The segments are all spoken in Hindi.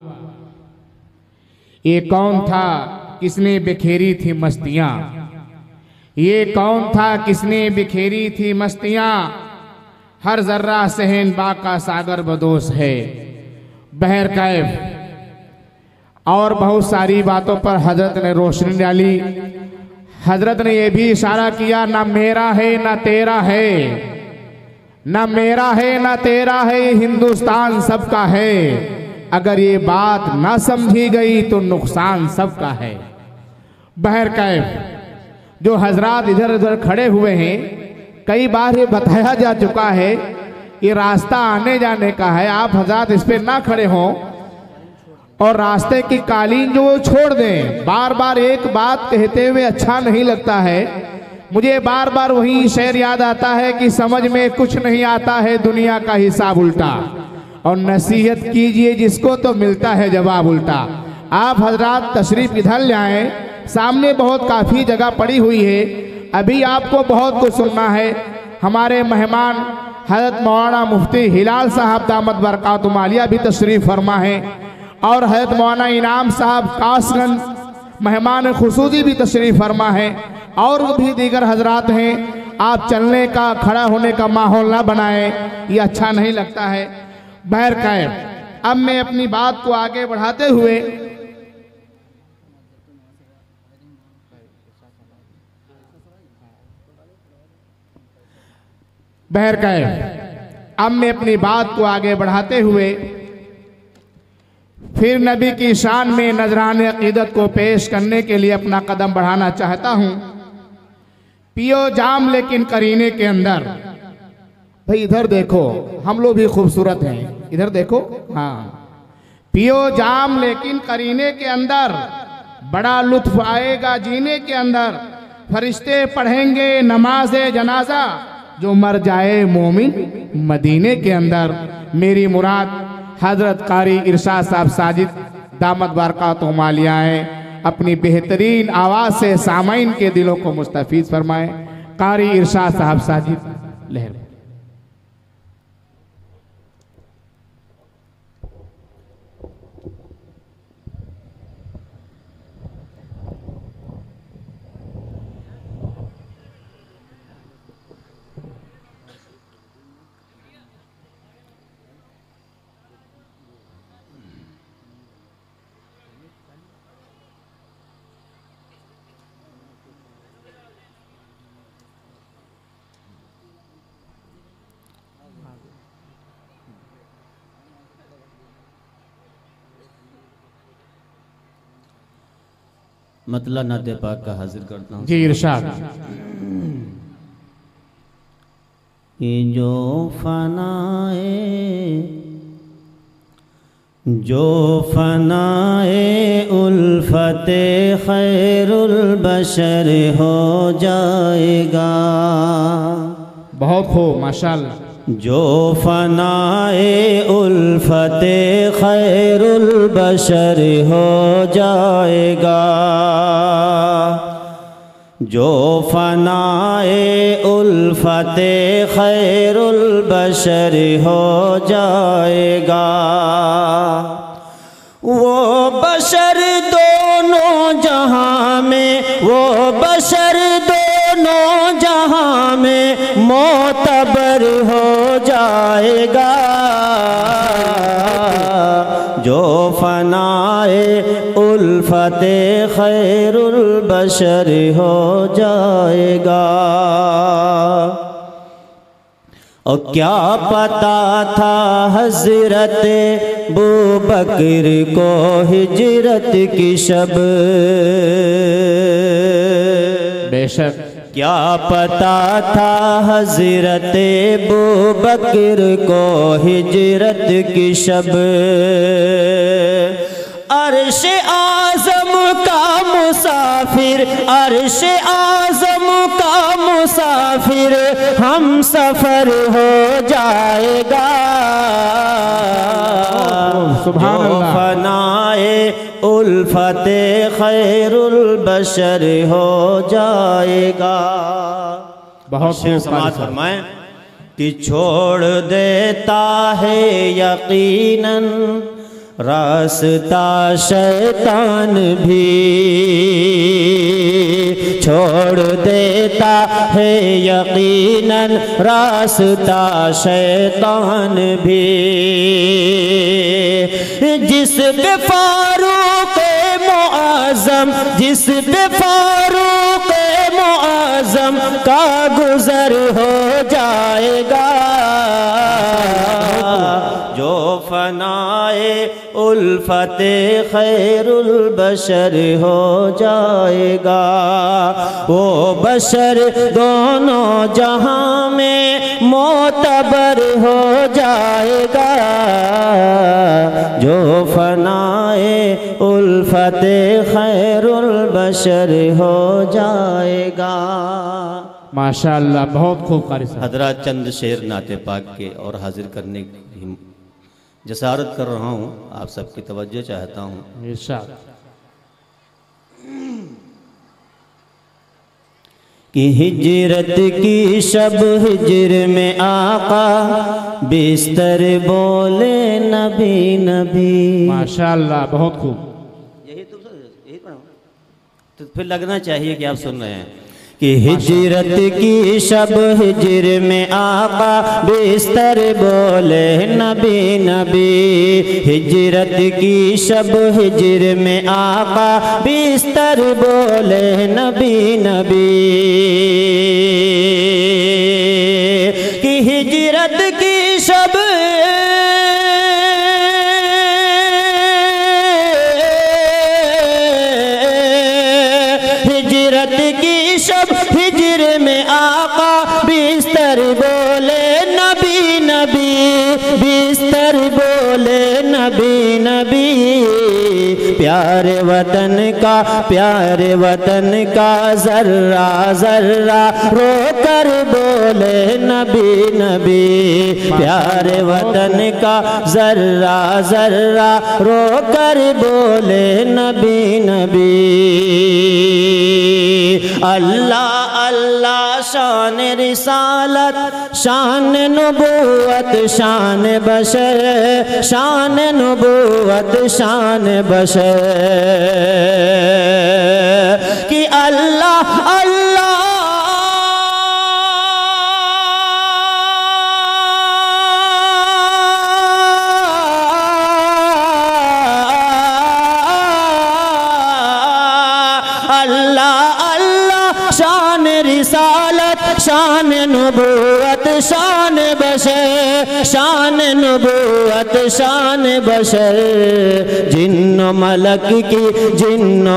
ये कौन था किसने बिखेरी थी मस्तियां, ये कौन था किसने बिखेरी थी मस्तियां, हर जर्रा सहन बा का सागर बदोश है बहर कैफ। और बहुत सारी बातों पर हजरत ने रोशनी डाली। हजरत ने यह भी इशारा किया, ना मेरा है ना तेरा है, ना मेरा है ना तेरा है, हिंदुस्तान सबका है। अगर ये बात ना समझी गई तो नुकसान सबका है बहर कैफ। जो हजरात इधर उधर खड़े हुए हैं, कई बार ये बताया जा चुका है ये रास्ता आने जाने का है, आप हजरात इस पे ना खड़े हों और रास्ते की कालीन जो छोड़ दें। बार बार एक बात कहते हुए अच्छा नहीं लगता है। मुझे बार बार वही शेर याद आता है कि समझ में कुछ नहीं आता है दुनिया का हिसाब उल्टा, और नसीहत कीजिए जिसको तो मिलता है जवाब उल्टा। आप हजरात तशरीफ इधर ले आए, सामने बहुत काफ़ी जगह पड़ी हुई है, अभी आपको बहुत कुछ सुनना है। हमारे मेहमान हजरत मौलाना मुफ्ती हिलाल साहब दामत बरकातुहू आलिया भी तशरीफ़ फरमा है, और हजरत मौलाना इनाम साहब कासगंज मेहमान खुसूसी भी तशरीफ़ फरमा है, और भी दीगर हजरात हैं। आप चलने का खड़ा होने का माहौल ना बनाएं, ये अच्छा नहीं लगता है बहर कैफ। अब मैं अपनी बात को आगे बढ़ाते हुए बहर कैफ अब मैं अपनी बात को आगे बढ़ाते हुए फिर नबी की शान में नजरान अकीदत को पेश करने के लिए अपना कदम बढ़ाना चाहता हूं। पियो जाम लेकिन करीने के अंदर, भाई इधर देखो, हम लोग भी खूबसूरत हैं, इधर देखो। हाँ, पियो जाम लेकिन करीने के अंदर, बड़ा लुत्फ आएगा जीने के अंदर। फरिश्ते पढ़ेंगे नमाज़े जनाजा, जो मर जाए मोमिन मदीने के अंदर। मेरी मुराद हजरत कारी इरशाद साहब साजिद दामत बरकातुहू आलिया अपनी बेहतरीन आवाज़ से सामाइन के दिलों को मुस्तफीज़ फरमाए। कारी इरशाद साहब साजिद लहर। मतला नाते पाक का हाजिर करता हूँ। जी इरशाद। ये जो फनाए उल्फते खैरुल बशर हो जाएगा। बहुत खूब माशाअल्लाह। जो फनाए उल्फते खैरुल बशर हो जाएगा, जो फनाए उल्फते खैरुल बशर हो जाएगा। वो बशर दोनों जहां में, वो बशर दोनों जहां में मोतबर हो जाएगा। जो फनाए उल्फते खैरुल बशर हो जाएगा। और क्या पता था हजरत बूबकर को हिजरत की शब, बेशक क्या पता था हजरत बूबकर को हिजरत की शब। अर्श आज़म का मुसाफिर, अर्श आज़म का मुसाफिर हम सफ़र हो जाएगा। सुभान अल्लाह। फनाए उल्फते खैरुल बशर हो जाएगा। बहुत शेर समाज फरमाएं कि छोड़ देता है यकीनन रास्ता शैतान भी छोड़ देता है यकीनन, रास्ता शैतान भी। जिस पे फारूक मुआज़म, जिस पे फारूक मुआज़म का गुज़र हो जाएगा, जो फनाए उल्फते खैरुल बशर हो जाएगा, वो बशर दोनों जहां में मोतबर हो जाएगा, जो फनाए उल्फते खैरुल बशर हो जाएगा। माशाअल्लाह, बहुत खूब कारी साहब। हजरात, चंद शेर नाते पाक के और हाजिर करने की जसारत कर रहा हूँ, आप सबकी तवज्जो चाहता हूँ। इरशाद। कि हिजरत की शब हिजर में आका बिस्तर बोले नबी नबी। माशाअल्लाह, बहुत खूब। यही पढ़ो तो फिर लगना चाहिए कि आप सुन रहे हैं। कि हिजरत की शब हिजर में आका बिस्तर बोले नबी नबी। हिजरत की शब हिजर में आका बिस्तर बोले नबी नबी। कि हिजरत की शब शब हिजर में आका बिस्तर बोले नबी नबी। बिस्तर बोले नबी नबी। प्यारे वतन का जर्रा जर्रा रो कर बोले नबी नबी। प्यारे वतन का जर्रा जर्रा रो कर बोले नबी नबी। अल्लाह अल्लाह शान रिसालत शान नबूवत शान बशर। शान नबूवत शान बशर। कि अल्लाह अल्लाह शान रिसालत शान नबूवत शान बशर। शान नबूवत शान बशर। जिन्न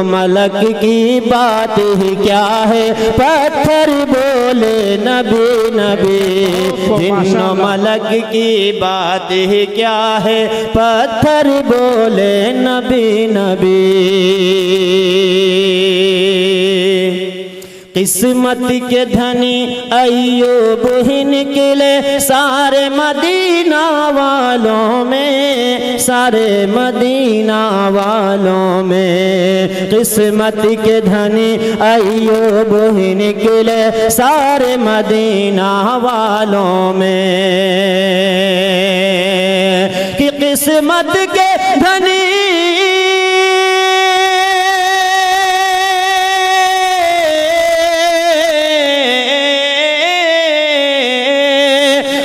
मलक की बात ही क्या है पत्थर बोले नबी नबी। जिन्न मलक की बात ही क्या है पत्थर बोले नबी नबी। किस्मत के धनी अय्यूब ही निकले सारे मदीना वालों में। सारे मदीना वालों में। किस्मत के धनी अय्यूब ही निकले सारे मदीना वालों में। कि किस्मत के धनी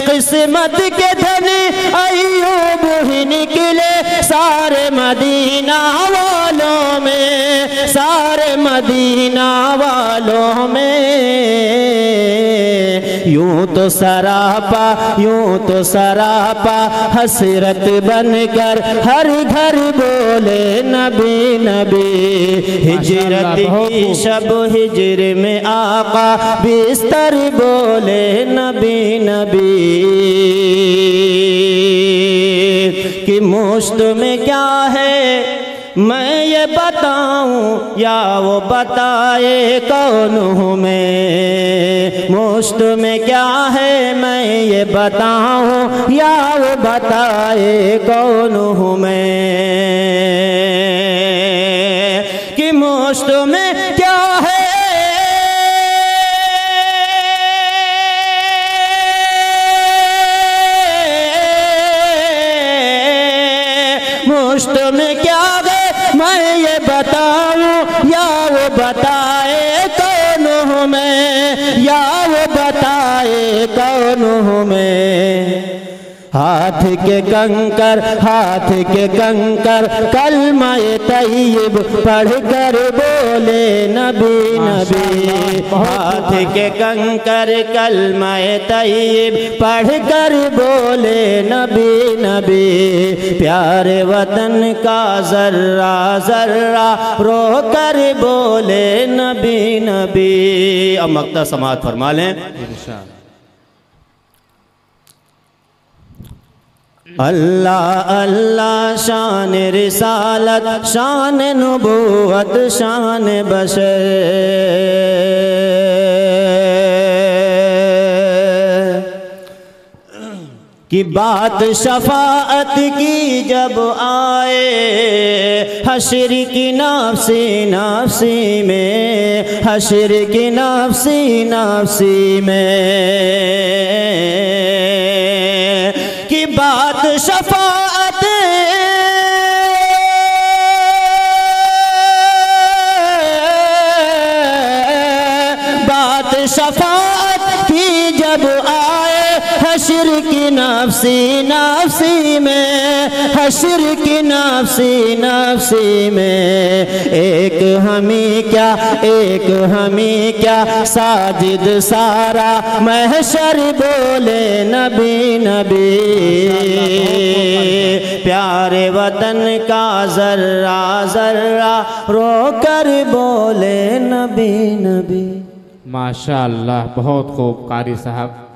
किस्मत के धनी अय्यूब ही निकले सारे मदीना वालों में। सारे मदीना वालों में। यूं तो सरापा हसरत बनकर हर घर बोले नबी नबी। हिजरत की शब हिजर में आका बिस्तर बोले नबी नबी। कि मुश्त में क्या है मैं ये बताऊं या वो बताए कौन हूँ मैं। मुश्त में क्या है मैं ये बताऊं या वो बताए कौन हूँ मैं। कि मुश्त में क्या है मुश्त है, मैं ये बताऊं या वो बताए कौन हूँ मैं, या वो बताए कौन हूँ मैं। हाथ के कंकर, हाथ के कंकर कलमाए तैयब पढ़ कर बोले नबी नबी। हाथ के कंकर कलमाए तैयब पढ़ कर बोले नबी नबी। प्यारे वतन का जर्रा जर्रा रो कर बोले नबी नबी। अब मक्ता समाअत फरमा लें। अल्लाह अल्लाह शान रिसालत, शान नबूवत, शान बशर। कि बात शफाअत की जब आए, हशर की नाफसी नाफसी में, हशर की नाफसी नाफसी में। कि बात शफाअत बात शफाअत की जब आए, हशर की नाफसी नाफसी में, हशर की नाफसी नाफसी में। एक हमी क्या, एक हमी क्या, साजिद सारा महशर बोले नबी नबी। प्यारे वतन का जर्रा जर्रा रो कर बोले नबी नबी। माशाअल्लाह, बहुत खूब कारी साहब।